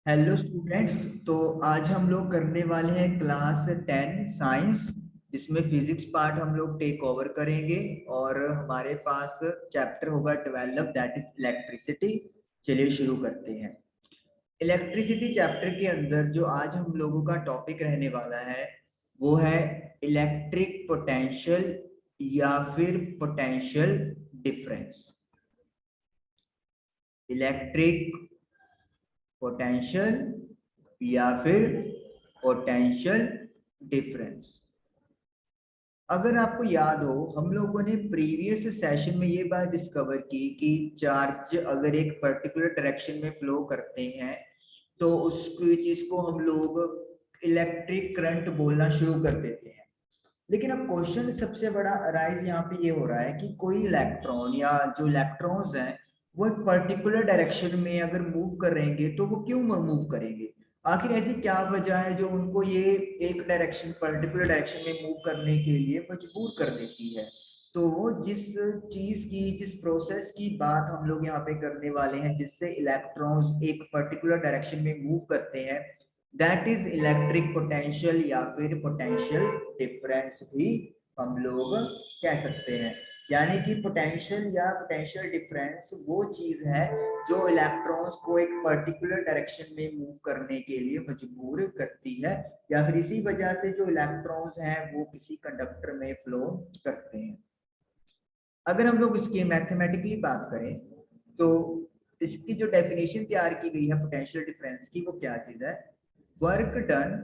Hello students. तो आज हम लोग करने वाले हैं क्लास 10 साइंस, जिसमें फिजिक्स पार्ट हम लोग टेक ओवर करेंगे। और हमारे पास चैप्टर होगा 12, दैट इज इलेक्ट्रिसिटी। चलिए शुरू करते हैं। इलेक्ट्रिसिटी चैप्टर के अंदर जो आज हम लोगों का टॉपिक रहने वाला है वो है इलेक्ट्रिक पोटेंशियल या फिर पोटेंशियल डिफरेंस। इलेक्ट्रिक पोटेंशियल या फिर पोटेंशियल डिफरेंस। अगर आपको याद हो, हम लोगों ने प्रीवियस सेशन में ये बात डिस्कवर की कि चार्ज अगर एक पर्टिकुलर डायरेक्शन में फ्लो करते हैं तो उसकी चीज को हम लोग इलेक्ट्रिक करंट बोलना शुरू कर देते हैं। लेकिन अब क्वेश्चन सबसे बड़ा अराइज यहाँ पे ये हो रहा है कि कोई इलेक्ट्रॉन या जो इलेक्ट्रॉन्स हैं वो एक पर्टिकुलर डायरेक्शन में अगर मूव करेंगे तो वो क्यों मूव करेंगे। आखिर ऐसी क्या वजह है जो उनको ये एक डायरेक्शन पर्टिकुलर डायरेक्शन में मूव करने के लिए मजबूर कर देती है। तो वो जिस प्रोसेस की बात हम लोग यहाँ पे करने वाले हैं जिससे इलेक्ट्रॉन्स एक पर्टिकुलर डायरेक्शन में मूव करते हैं, दैट इज इलेक्ट्रिक पोटेंशियल या फिर पोटेंशियल डिफरेंस भी हम लोग कह सकते हैं। यानी कि पोटेंशियल या पोटेंशियल डिफरेंस वो चीज है जो इलेक्ट्रॉन्स को एक पर्टिकुलर डायरेक्शन में मूव करने के लिए मजबूर करती है, या फिर इसी वजह से जो इलेक्ट्रॉन्स हैं वो किसी कंडक्टर में फ्लो करते हैं। अगर हम लोग इसकी मैथमेटिकली बात करें तो इसकी जो डेफिनेशन तैयार की गई है पोटेंशियल डिफरेंस की, वो क्या चीज है? Work done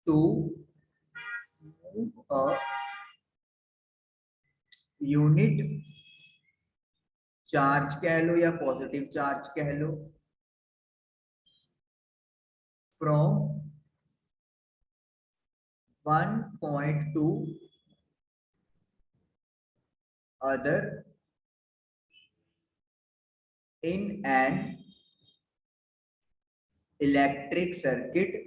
to move a unit charge कह लो या पॉजिटिव चार्ज कह लो, from one point to other in an electric circuit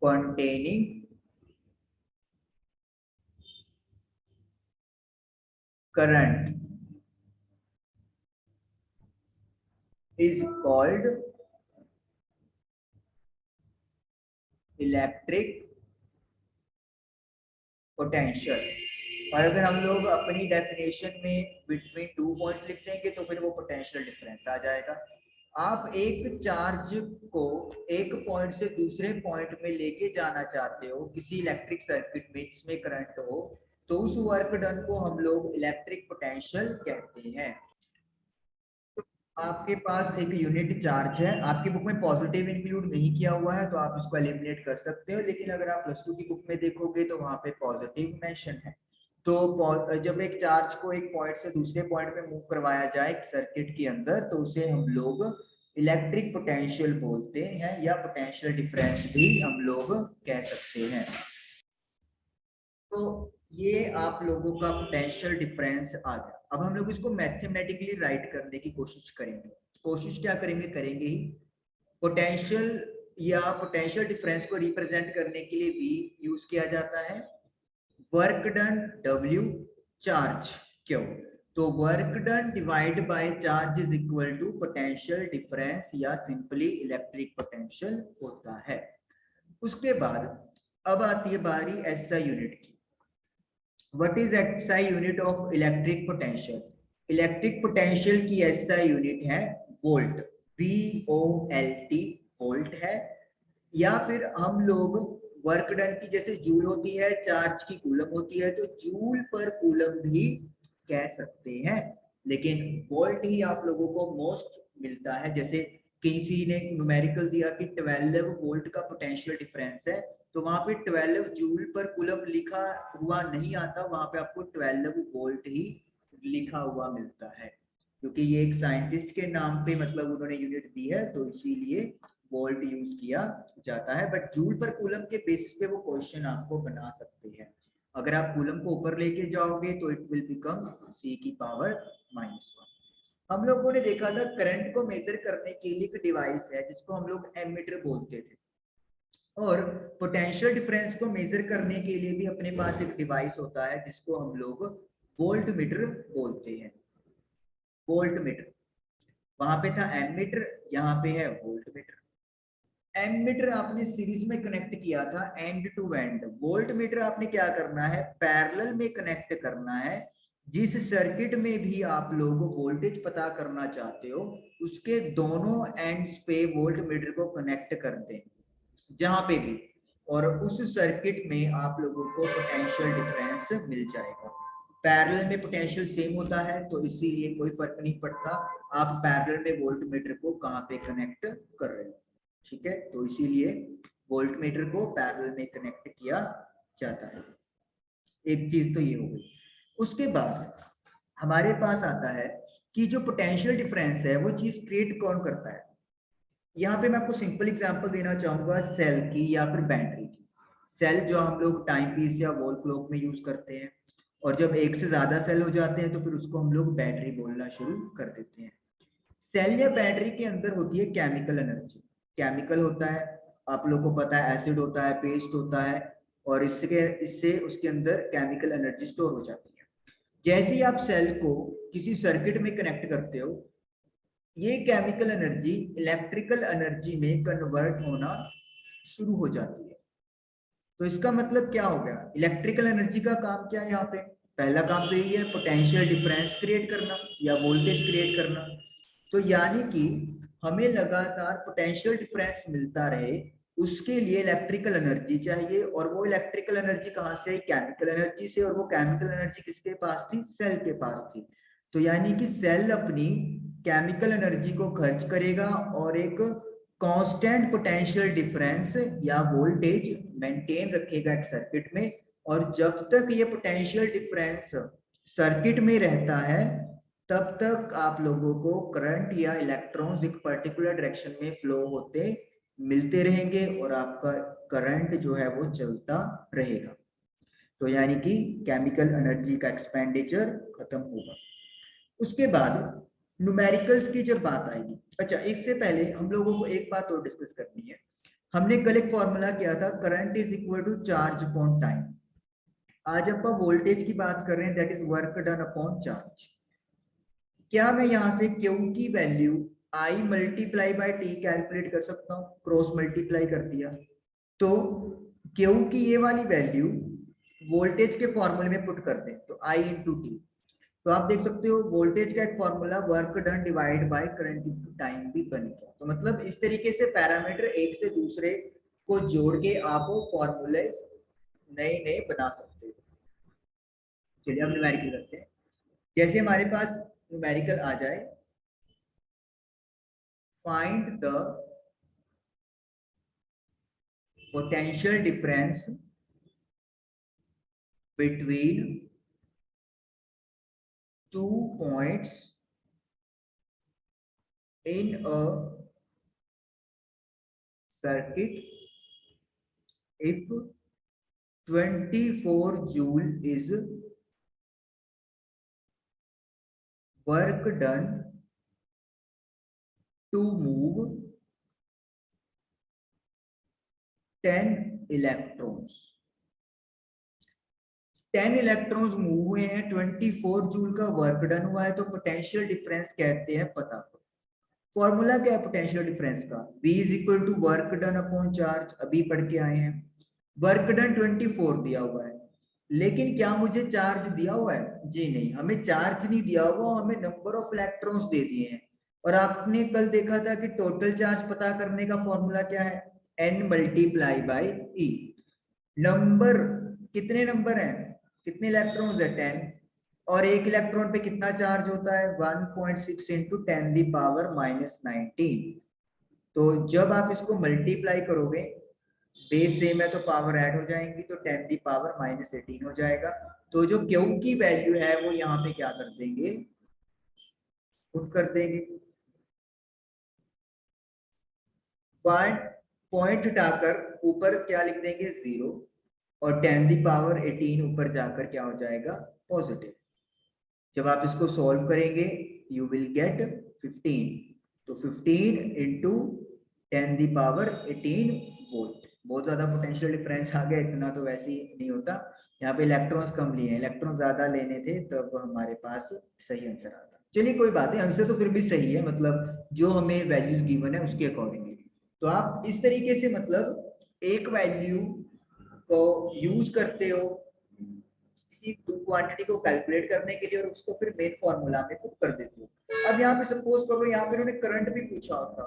containing current is called electric potential. और अगर हम लोग अपनी डेफिनेशन में बिटवीन 2 पॉइंट्स लिख देंगे तो फिर वो पोटेंशियल डिफरेंस आ जाएगा। आप एक चार्ज को एक पॉइंट से दूसरे पॉइंट में लेके जाना चाहते हो किसी इलेक्ट्रिक सर्किट में जिसमें करंट हो, तो उस वर्क डन को हम लोग इलेक्ट्रिक पोटेंशियल कहते हैं। तो आपके पास एक यूनिट चार्ज है, आपकी बुक में पॉजिटिव इंक्लूड नहीं किया हुआ है तो आप इसको एलिमिनेट कर सकते हो, लेकिन अगर आप प्लस 2 की बुक में देखोगे तो वहां पे पॉजिटिव मेंशन है। तो जब एक चार्ज को एक पॉइंट से दूसरे पॉइंट में मूव करवाया जाए एक सर्किट के अंदर तो उसे हम लोग इलेक्ट्रिक पोटेंशियल बोलते हैं, या पोटेंशियल डिफरेंस भी हम लोग कह सकते हैं। तो ये आप लोगों का पोटेंशियल डिफरेंस आ गया। अब हम लोग इसको मैथमेटिकली राइट करने की कोशिश करेंगे। कोशिश क्या करेंगे? करेंगे ही। पोटेंशियल या पोटेंशियल डिफरेंस को रिप्रेजेंट करने के लिए भी यूज किया जाता है वर्क डन W, चार्ज क्यों। तो work done divide by charge is equal to potential difference या सिंपली इलेक्ट्रिक पोटेंशियल होता है। उसके बाद अब आती है बारी SI यूनिट की। What is SI unit of electric potential? Electric potential की SI यूनिट है वोल्ट, VOLT, वोल्ट है। या फिर हम लोग वर्क डन की जैसे जूल होती है, चार्ज की कूलम होती है, तो जूल पर कूलम भी कह सकते हैं। लेकिन वोल्ट ही आप लोगों को मोस्ट मिलता है। जैसे किसी ने न्यूमेरिकल दिया कि 12 वोल्ट का पोटेंशियल डिफरेंस है, तो वहां पे 12 जूल पर कूलम लिखा हुआ नहीं आता, वहां पे आपको 12 वोल्ट ही लिखा हुआ मिलता है, क्योंकि ये एक साइंटिस्ट के नाम पे मतलब उन्होंने यूनिट दी है तो इसीलिए वोल्ट यूज किया जाता है। बट जूल पर कूलम के बेसिस पे वो क्वेश्चन आपको बना सकते हैं। अगर आप कूलम को ऊपर लेके जाओगे तो इट विल बिकम C की पावर -1। हम लोगों ने देखा था करंट को मेजर करने के लिए एक डिवाइस है जिसको हम लोग एमीटर बोलते थे, और पोटेंशियल डिफरेंस को मेजर करने के लिए भी अपने पास एक डिवाइस होता है जिसको हम लोग वोल्ट मीटर बोलते हैं। Voltmeter. वहां पे था एमीटर, यहाँ पे है वोल्ट मीटर। एमीटर आपने सीरीज में कनेक्ट किया था end to end, voltmeter आपने क्या करना है, पैरेलल में कनेक्ट करना है। जिस सर्किट में भी आप लोग वोल्टेज पता करना चाहते हो उसके दोनों एंड्स पे वोल्ट मीटर को कनेक्ट कर दें, जहां पे भी, और उस सर्किट में आप लोगों को पोटेंशियल डिफरेंस मिल जाएगा। पैरेलल में पोटेंशियल सेम होता है तो इसीलिए कोई फर्क नहीं पड़ता आप पैरेलल में वोल्ट मीटर को कहां पे कनेक्ट कर रहे हो। ठीक है, तो इसीलिए वोल्ट मीटर को पैरेलल में कनेक्ट किया जाता है। एक चीज तो ये हो गई। उसके बाद हमारे पास आता है कि जो पोटेंशियल डिफरेंस है वो चीज क्रिएट कौन करता है। यहाँ पे मैं आपको सिंपल एग्जांपल देना चाहूंगा सेल की या फिर बैटरी की। सेल जो हम लोग टाइम पीस या वॉल क्लॉक में यूज करते हैं, और जब एक से ज्यादा सेल हो जाते हैं तो फिर उसको हम लोग बैटरी बोलना शुरू कर देते हैं। सेल या बैटरी के अंदर होती है केमिकल एनर्जी। केमिकल होता है, आप लोग को पता है, एसिड होता है, पेस्ट होता है, और इससे उसके अंदर केमिकल एनर्जी स्टोर हो जाती है। जैसे ही आप सेल को किसी सर्किट में कनेक्ट करते हो, ये केमिकल एनर्जी इलेक्ट्रिकल एनर्जी में कन्वर्ट होना शुरू हो जाती है। तो इसका मतलब क्या हो गया, इलेक्ट्रिकल एनर्जी का काम क्या है यहाँ पे, पहला काम तो यही है पोटेंशियल डिफरेंस क्रिएट करना या वोल्टेज क्रिएट करना। तो यानी कि हमें लगातार पोटेंशियल डिफरेंस मिलता रहे, उसके लिए इलेक्ट्रिकल एनर्जी चाहिए, और वो इलेक्ट्रिकल एनर्जी कहाँ से, केमिकल एनर्जी से, और वो केमिकल एनर्जी किसके पास थी, सेल के पास थी। तो यानी कि सेल अपनी केमिकल एनर्जी को खर्च करेगा और एक कांस्टेंट पोटेंशियल डिफरेंस या वोल्टेज मेंटेन रखेगा एक सर्किट में। और जब तक ये पोटेंशियल डिफरेंस सर्किट में रहता है तब तक आप लोगों को करंट या इलेक्ट्रॉन्स एक पर्टिकुलर डायरेक्शन में फ्लो होते मिलते रहेंगे और आपका करंट जो है वो चलता रहेगा। तो यानी कि केमिकल एनर्जी का एक्सपेंडिचर खत्म होगा। उसके बाद न्यूमेरिकल्स की जब बात आएगी, अच्छा इससे पहले हम लोगों को एक बात और डिस्कस करनी है। हमने कल एक फॉर्मूला किया था, current is equal to charge upon time. आज अपन वोल्टेज की बात कर रहे हैं, that is work done upon charge. क्या मैं यहां से Q की value I multiply by T calculate कर सकता हूँ, क्रॉस मल्टीप्लाई कर दिया तो Q की ये वाली वैल्यू वोल्टेज के फॉर्मूले में पुट कर दें तो I इंटू टी। तो आप देख सकते हो वोल्टेज का एक formula work done divide by current into time भी बन गया। तो मतलब इस तरीके से पैरामीटर एक से दूसरे को जोड़ के आप फॉर्मूले नए नए बना सकते हो। चलिए अब न्यूमेरिकल करते हैं। जैसे हमारे पास न्यूमेरिकल आ जाए, find the potential difference between 2 points in a circuit if 24 joule is work done to move 10 electrons। 10 electrons move हुए हैं, 24 जूल का वर्क डन हुआ है, तो पोटेंशियल डिफरेंस कहते हैं पता करो। फॉर्मूला क्या है पोटेंशियल डिफरेंस का, V is equal to work done upon charge, अभी पढ़ के आए हैं। वर्क डन 24 दिया हुआ है, लेकिन क्या मुझे चार्ज दिया हुआ है, जी नहीं, हमें चार्ज नहीं दिया हुआ, हमें नंबर ऑफ इलेक्ट्रॉन्स दे दिए हैं। और आपने कल देखा था कि टोटल चार्ज पता करने का फॉर्मूला क्या है, N multiply by E। Number, कितने नंबर हैं, कितने इलेक्ट्रॉन्स है, 10, और एक इलेक्ट्रॉन पे कितना चार्ज होता है, 1.6 इंटू 10 दी पावर माइनस 19। तो जब आप इसको मल्टीप्लाई करोगे, बेस सेम है तो पावर ऐड हो जाएंगी, तो 10 दी पावर माइनस 18 हो जाएगा। तो जो Q की वैल्यू है वो यहाँ पे क्या कर देंगे, पुट कर देंगे। पॉइंट हटाकर ऊपर क्या लिख देंगे, 0, और 10 दी पावर 18 ऊपर जाकर क्या हो जाएगा, पॉजिटिव। जब आप इसको सॉल्व करेंगे यू विल गेट 15। तो 15 इंटू 10 दी पावर 18 वोल्ट। बहुत ज्यादा पोटेंशियल डिफरेंस आ गया, इतना तो वैसे ही नहीं होता। यहाँ पे इलेक्ट्रॉन्स कम लिए हैं, इलेक्ट्रॉन ज्यादा लेने थे तब हमारे पास सही आंसर आता। चलिए कोई बात नहीं, आंसर तो फिर भी सही है, मतलब जो हमें वैल्यूज गिवन है उसके अकॉर्डिंगली। तो आप इस तरीके से मतलब एक वैल्यू को यूज करते हो किसी टू क्वांटिटी को कैलकुलेट करने के लिए और उसको फिर मेन फॉर्मूला में पुट कर देते हो। अब यहाँ पे सपोज करो यहाँ पे उन्होंने करंट भी पूछा होता,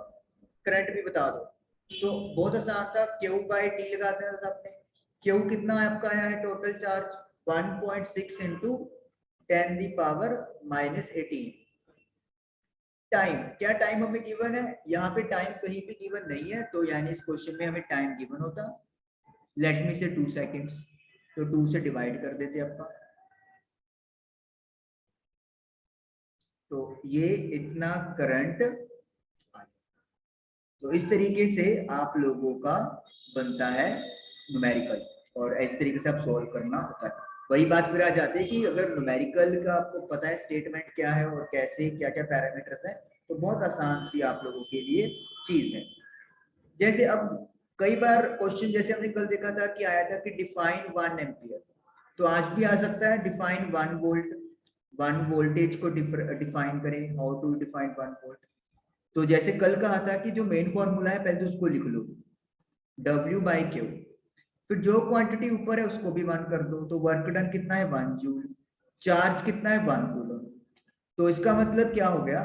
करंट भी बता दो, तो बहुत आसान था, क्यू बाई टी लगा देना था आपने। क्यू कितना आपका आया है total charge 1.6 into 10 the power -18। Time, क्या टाइम हमें गिवन है, यहाँ पे टाइम कहीं भी गिवन नहीं है, तो यानी इस क्वेश्चन में हमें टाइम गिवन होता, लेट मी से 2 सेकेंड्स, तो 2 से डिवाइड कर देते आपका, तो ये इतना करंट। तो इस तरीके से आप लोगों का बनता है न्यूमेरिकल, और इस तरीके से आप सॉल्व करना होता है। वही बात फिर आ जाती है कि अगर न्यूमेरिकल का आपको पता है स्टेटमेंट क्या है और कैसे क्या क्या पैरामीटर्स है, तो बहुत आसान सी आप लोगों के लिए चीज है। जैसे अब कई बार क्वेश्चन जैसे हमने कल देखा था कि आया था कि डिफाइन 1 एम्पियर, तो आज भी आ सकता है डिफाइन 1 वोल्ट, 1 वोल्टेज को डिफाइन करें, हाउ टू डिफाइन 1 वोल्ट। तो जैसे कल कहा था कि जो मेन फॉर्मूला है पहले तो उसको लिख लो, W बाई क्यू, फिर जो क्वांटिटी ऊपर है उसको भी 1 कर दो, तो वर्क डन कितना है 1 जूल, चार्ज कितना है 1 कूलम। तो इसका मतलब क्या हो गया,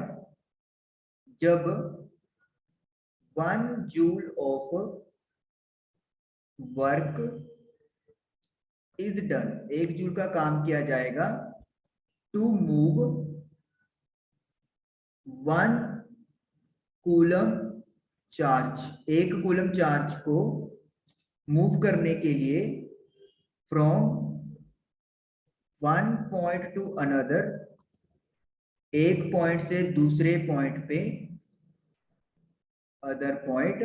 जब 1 joule of work is done, 1 joule का काम किया जाएगा, to move 1 coulomb charge, 1 coulomb charge को मूव करने के लिए from one point to another, एक पॉइंट से दूसरे पॉइंट पे, other point,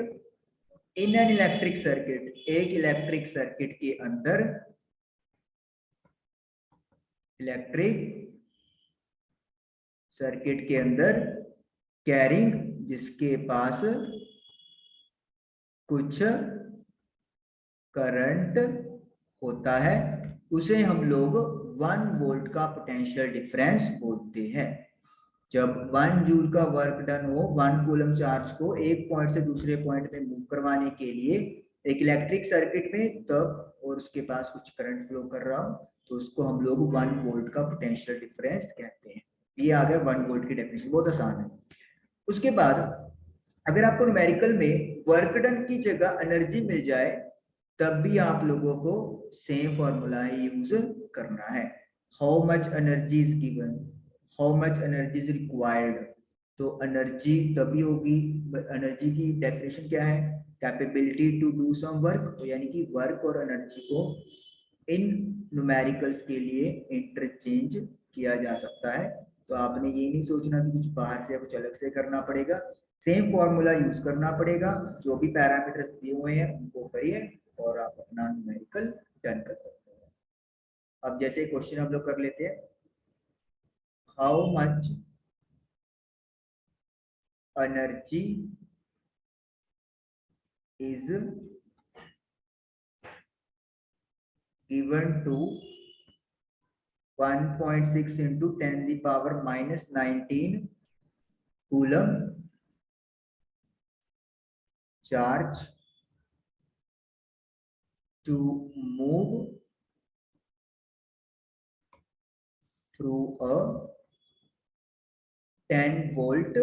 in an electric circuit, एक इलेक्ट्रिक सर्किट के अंदर, इलेक्ट्रिक सर्किट के अंदर, कैरिंग, जिसके पास कुछ करंट होता है, उसे हम लोग 1 वोल्ट का पोटेंशियल डिफरेंस बोलते हैं। जब 1 जूल का वर्क डन हो 1 कूलम चार्ज को एक पॉइंट से दूसरे पॉइंट में मूव करवाने के लिए एक इलेक्ट्रिक सर्किट में, तब और उसके पास कुछ करंट फ्लो कर रहा हो, तो उसको हम लोग 1 वोल्ट का पोटेंशियल डिफरेंस कहते हैं। ये आ गया 1 वोल्ट की डेफिनेशन, बहुत आसान है। उसके बाद अगर आपको न्यूमेरिकल में वर्क डन की जगह एनर्जी मिल जाए, तब भी आप लोगों को सेम फॉर्मूला ही यूज करना है। How much energy is given, how much energy is required, तो एनर्जी तभी होगी, एनर्जी की डेफिनेशन क्या है, capability to do some work, तो यानी कि वर्क और एनर्जी को इन न्यूमेरिकल्स के लिए इंटरचेंज किया जा सकता है। तो आपने ये नहीं सोचना कि कुछ बाहर से कुछ अलग से करना पड़ेगा, सेम फॉर्मूला यूज करना पड़ेगा, जो भी पैरामीटर्स दिए हुए हैं उनको करिए और आप अपना न्यूमेरिकल डन कर सकते हैं। अब जैसे क्वेश्चन हम लोग कर लेते हैं, how much energy is given to 1.6 into 10 the power -19 coulomb charge to move through a 10 volt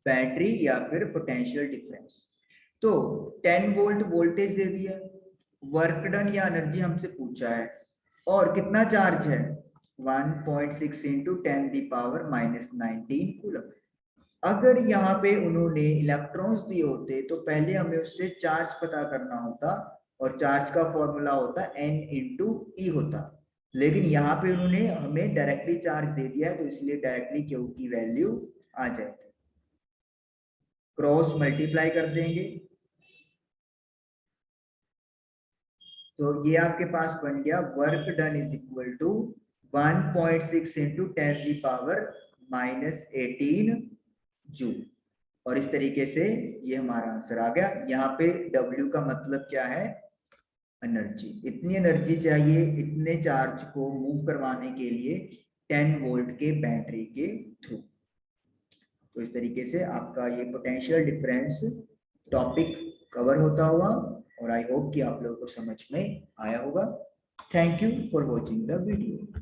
battery या फिर पोटेंशियल डिफरेंस। तो 10 वोल्ट वोल्टेज दे दिया, वर्क डन या एनर्जी हमसे पूछा है, और कितना चार्ज है 1.6 इंटू 10 दी पावर -19 कूलम। अगर यहाँ पे उन्होंने इलेक्ट्रॉन्स दिए होते तो पहले हमें उससे चार्ज पता करना होता, और चार्ज का फॉर्मूला होता n इंटू ई होता, लेकिन यहाँ पे उन्होंने हमें डायरेक्टली चार्ज दे दिया है, तो इसलिए डायरेक्टली क्यू की वैल्यू आ जाएगी, क्रॉस मल्टीप्लाई कर देंगे, तो ये आपके पास बन गया work done is equal to 1.6 into 10 the power -18 joule. और इस तरीके से ये हमारा आंसर आ गया। यहाँ पे W का मतलब क्या है, एनर्जी, इतनी एनर्जी चाहिए इतने चार्ज को मूव करवाने के लिए 10 वोल्ट के बैटरी के थ्रू। तो इस तरीके से आपका ये पोटेंशियल डिफरेंस टॉपिक कवर होता हुआ, और आई होप कि आप लोगों को समझ में आया होगा। Thank you for watching the video.